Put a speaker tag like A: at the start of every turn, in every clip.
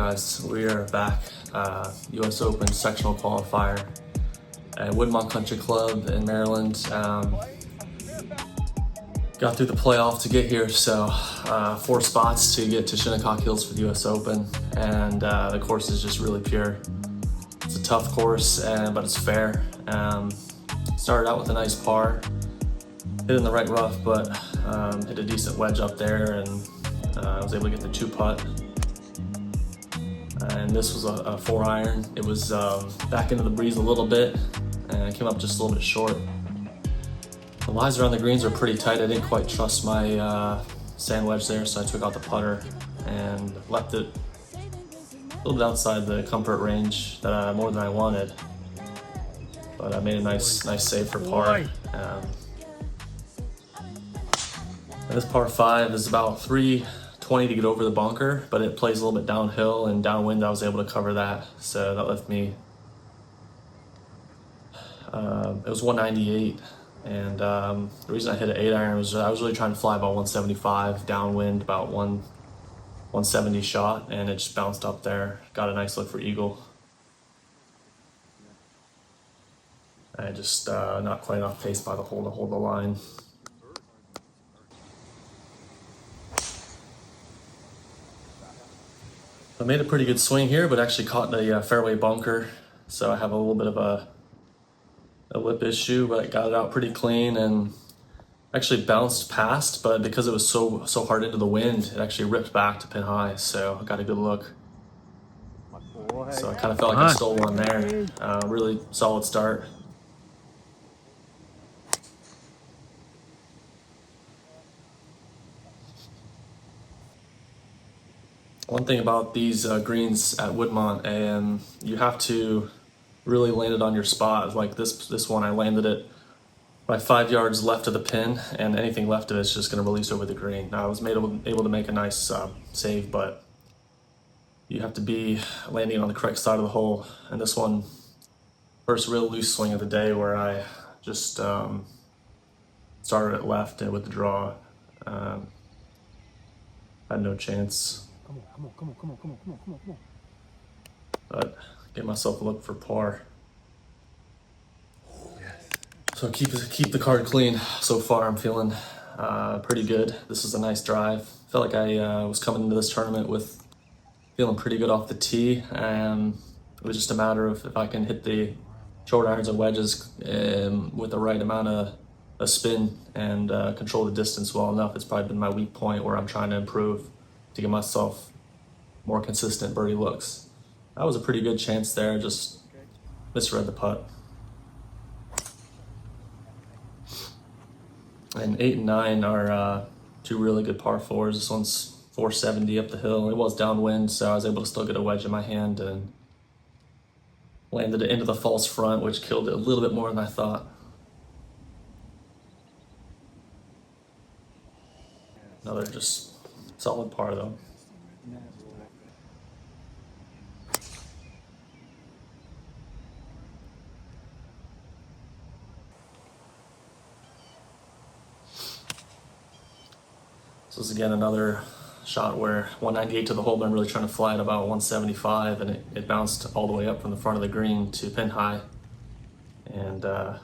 A: guys, we are back. US Open sectional qualifier at Woodmont Country Club in Maryland. Got through the playoff to get here, so 4 spots to get to Shinnecock Hills for the US Open, and the course is just really pure. It's a tough course, but it's fair. Started out with a nice par, hit in the right rough, but hit a decent wedge up there, and I was able to get the 2-putt. And this was a 4-iron. It was back into the breeze a little bit, and I came up just a little bit short. The lies around the greens were pretty tight. I didn't quite trust my sand wedge there, so I took out the putter and left it a little bit outside the comfort range, more than I wanted. But I made a nice save for par. And this par 5 is about 320 to get over the bunker, but it plays a little bit downhill, and downwind I was able to cover that, so that left me, it was 198, and the reason I hit an 8-iron was I was really trying to fly about 175, downwind about 170 shot, and it just bounced up there, got a nice look for eagle. I just not quite off pace by the hole to hold the line. I made a pretty good swing here, but actually caught the fairway bunker, so I have a little bit of a lip issue, but I got it out pretty clean and actually bounced past, but because it was so hard into the wind, it actually ripped back to pin high, so I got a good look. So I kind of felt like I stole one there. Really solid start. One thing about these greens at Woodmont, you have to really land it on your spot. Like this one, I landed it by 5 yards left of the pin, and anything left of it is just going to release over the green. Now I was able to make a nice save, but you have to be landing on the correct side of the hole. And this one, first real loose swing of the day, where I just started it left and with the draw, had no chance. Come on. But get myself a look for par. Yes. So keep the card clean. So far I'm feeling pretty good. This is a nice drive. Felt like I was coming into this tournament with feeling pretty good off the tee. It was just a matter of if I can hit the short irons and wedges with the right amount of spin and control the distance well enough. It's probably been my weak point where I'm trying to improve to give myself more consistent birdie looks. That was a pretty good chance there, just misread the putt. And 8 and 9 are 2 really good par 4s. This one's 470 up the hill. It was downwind, so I was able to still get a wedge in my hand and landed it into the false front, which killed it a little bit more than I thought. Another just solid par though. This was again another shot where 198 to the hole, but I'm really trying to fly at about 175, and it bounced all the way up from the front of the green to pin high. And I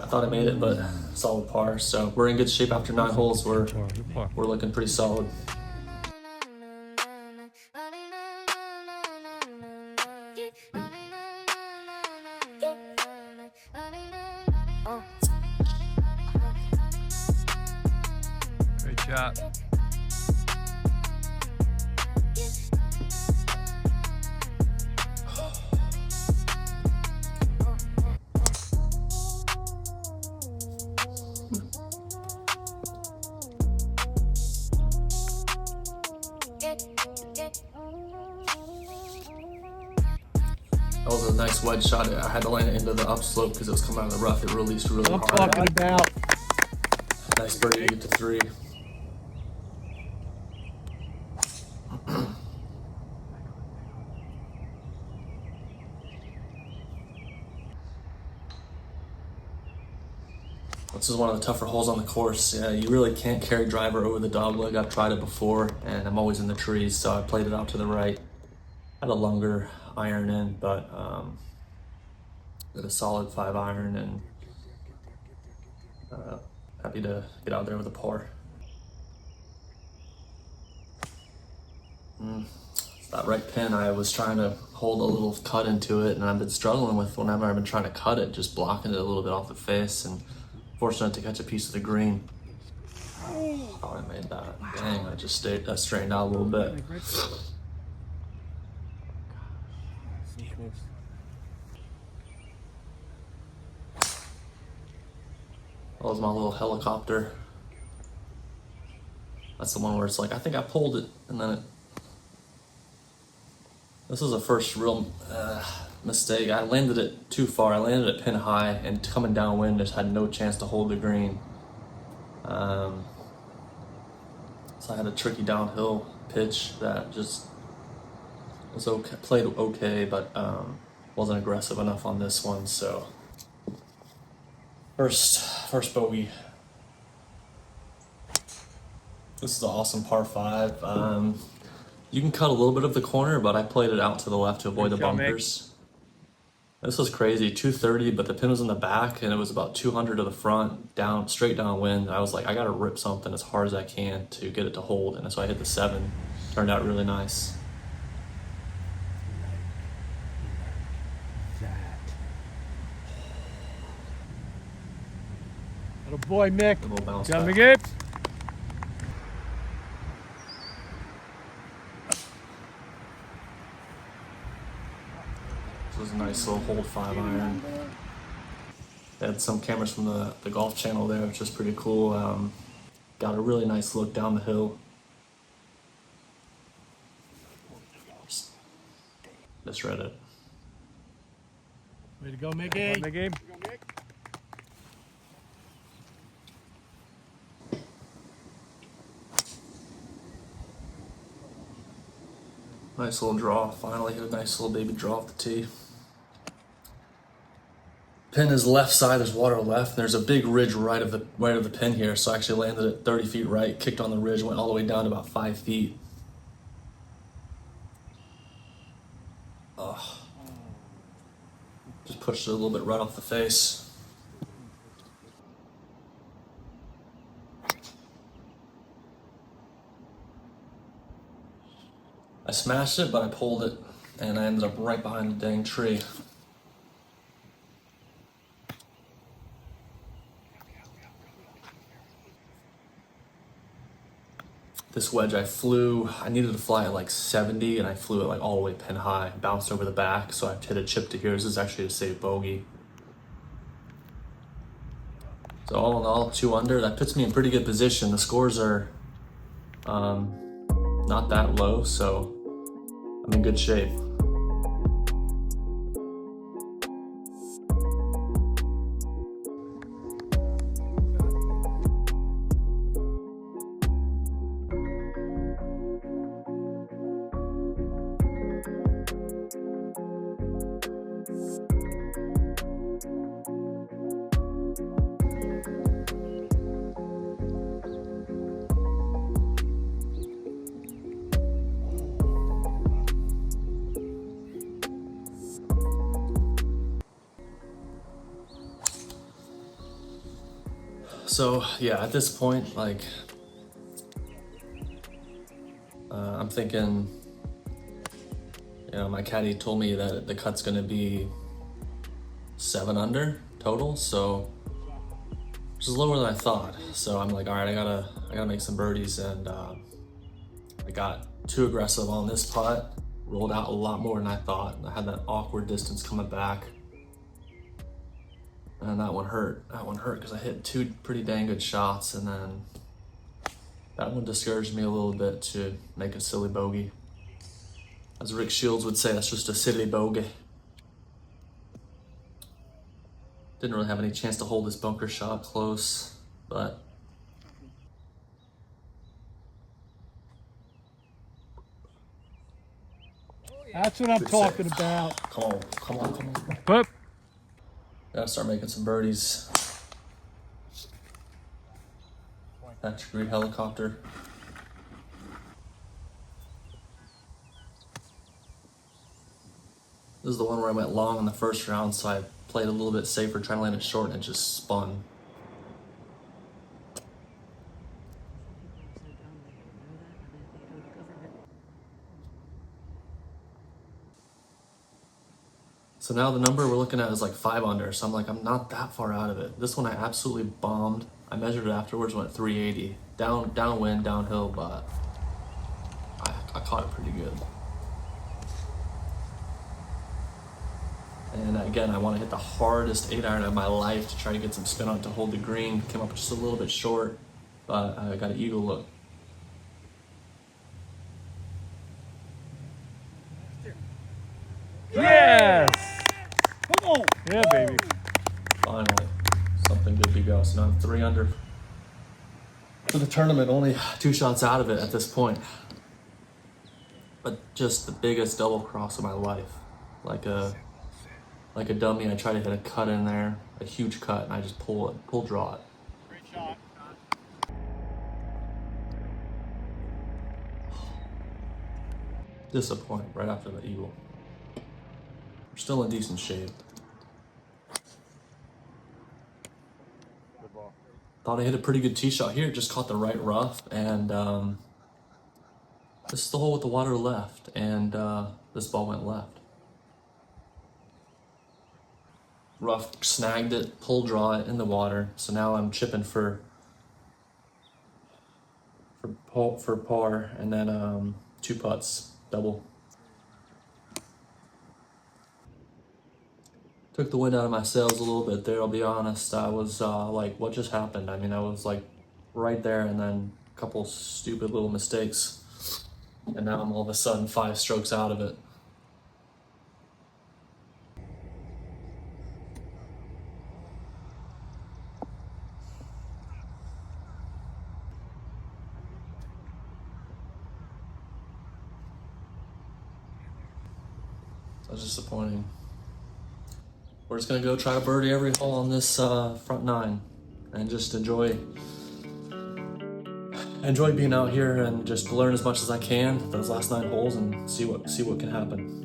A: thought I made it, but solid par. So we're in good shape after 9 holes. We're looking pretty solid.
B: Great shot.
A: That was a nice wedge shot. I had to land it into the upslope because it was coming out of the rough. It released really hard.
B: I'm talking about.
A: Nice birdie to get to 3. This is one of the tougher holes on the course. Yeah, you really can't carry driver over the dogleg. I've tried it before, and I'm always in the trees, so I played it out to the right. Had a longer iron in, but did a solid 5 iron, and happy to get out there with a par. That right pin, I was trying to hold a little cut into it, and I've been struggling with whenever I've been trying to cut it, just blocking it a little bit off the face, and fortunate to catch a piece of the green. Oh, I made that. Dang, I just straightened out a little bit. That was my little helicopter. That's the one where it's like, I think I pulled it, and then it... This is the first real mistake. I landed it too far. I landed it pin high, and coming downwind, just had no chance to hold the green. So I had a tricky downhill pitch that just was okay, played okay, but wasn't aggressive enough on this one. So first bogey. This is an awesome par 5. You can cut a little bit of the corner, but I played it out to the left to avoid the bunkers. This was crazy, 230, but the pin was in the back, and it was about 200 to the front, down straight downwind. I was like, I gotta rip something as hard as I can to get it to hold, and so I hit the 7. Turned out really nice.
C: Little boy, Mick.
A: A little bounce
C: Coming
A: back.
C: in.
A: This was a nice little hold 5 iron. They had some cameras from the golf channel there, which was pretty cool. Got a really nice look down the hill. Misread it.
C: Way to go, Mickey. Come on, Mickey.
A: Nice little draw. Finally hit a nice little baby draw off the tee. Pin is left side. There's water left. There's a big ridge right of the pin here. So I actually landed at 30 feet right, kicked on the ridge, went all the way down to about 5 feet. Just pushed it a little bit right off the face. I smashed it, but I pulled it, and I ended up right behind the dang tree. This wedge I needed to fly at like 70, and I flew it like all the way pin high, bounced over the back, so I hit a chip to here. This is actually a safe bogey. So all in all, 2 under. That puts me in pretty good position. The scores are not that low, so I'm in good shape. So yeah, at this point, like, I'm thinking, you know, my caddy told me that the cut's gonna be 7 under total, so which is lower than I thought. So I'm like, all right, I gotta make some birdies, and I got too aggressive on this putt, rolled out a lot more than I thought. I had that awkward distance coming back. And that one hurt. That one hurt because I hit 2 pretty dang good shots, and then that one discouraged me a little bit to make a silly bogey. As Rick Shields would say, that's just a silly bogey. Didn't really have any chance to hold this bunker shot close, but
C: That's what I'm talking about.
A: Come on, come on, come on.
C: Whoop.
A: Gotta start making some birdies. Degree helicopter. This is the one where I went long in the first round, so I played a little bit safer, trying to land it short, and it just spun. So now the number we're looking at is like 5 under, so I'm like, I'm not that far out of it. This one I absolutely bombed. I measured it afterwards, went 380. Downwind, downhill, but I caught it pretty good. And again, I want to hit the hardest 8-iron of my life to try to get some spin on it to hold the green. Came up just a little bit short, but I got an eagle look.
C: Yes! Come on! Yeah, baby.
A: Finally, something good to go. So now I'm 3 under for the tournament, only 2 shots out of it at this point. But just the biggest double cross of my life. Like a dummy, I try to hit a cut in there, a huge cut, and I just pull draw it.
C: Great shot.
A: Disappointing right after the eagle. We're still in decent shape.
C: Good ball.
A: Thought I hit a pretty good tee shot here, just caught the right rough, and this is the hole with the water left, and this ball went left. Rough snagged it, pull draw it in the water, so now I'm chipping for par, and then 2 putts, double. Took the wind out of my sails a little bit there, I'll be honest. I was like, what just happened? I mean, I was like right there, and then a couple stupid little mistakes, and now I'm all of a sudden 5 strokes out of it. That was disappointing. We're just gonna go try to birdie every hole on this front 9 and just enjoy being out here and just learn as much as I can those last 9 holes and see what can happen.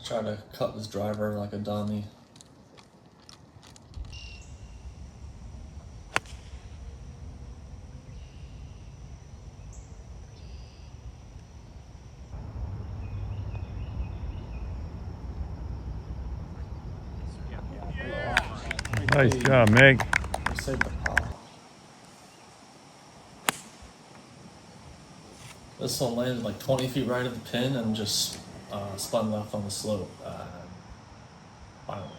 A: Try to cut this driver like a dummy.
C: Nice job, Meg.
A: We saved the pot. This one landed like 20 feet right of the pin and just spun left on the slope. Finally.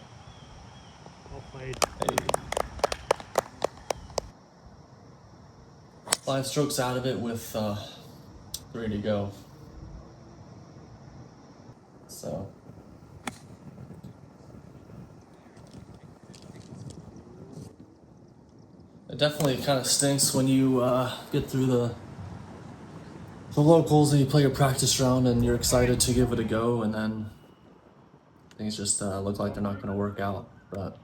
C: Well played.
A: Hey. 5 strokes out of it with 3 to go. So. It definitely kind of stinks when you get through the locals and you play your practice round and you're excited to give it a go, and then things just look like they're not going to work out. But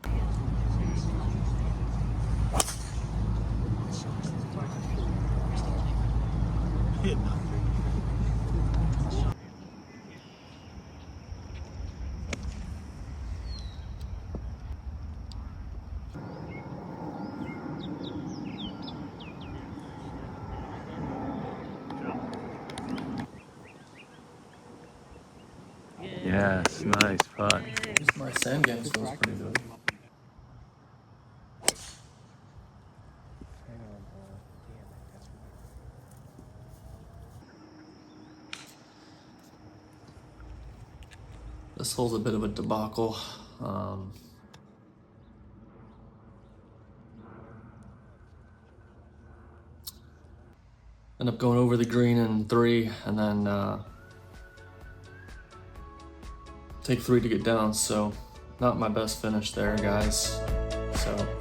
C: Nice putt.
A: My sand game feels pretty good. This hole's a bit of a debacle. End up going over the green in 3 and then take 3 to get down, so not my best finish there, guys. So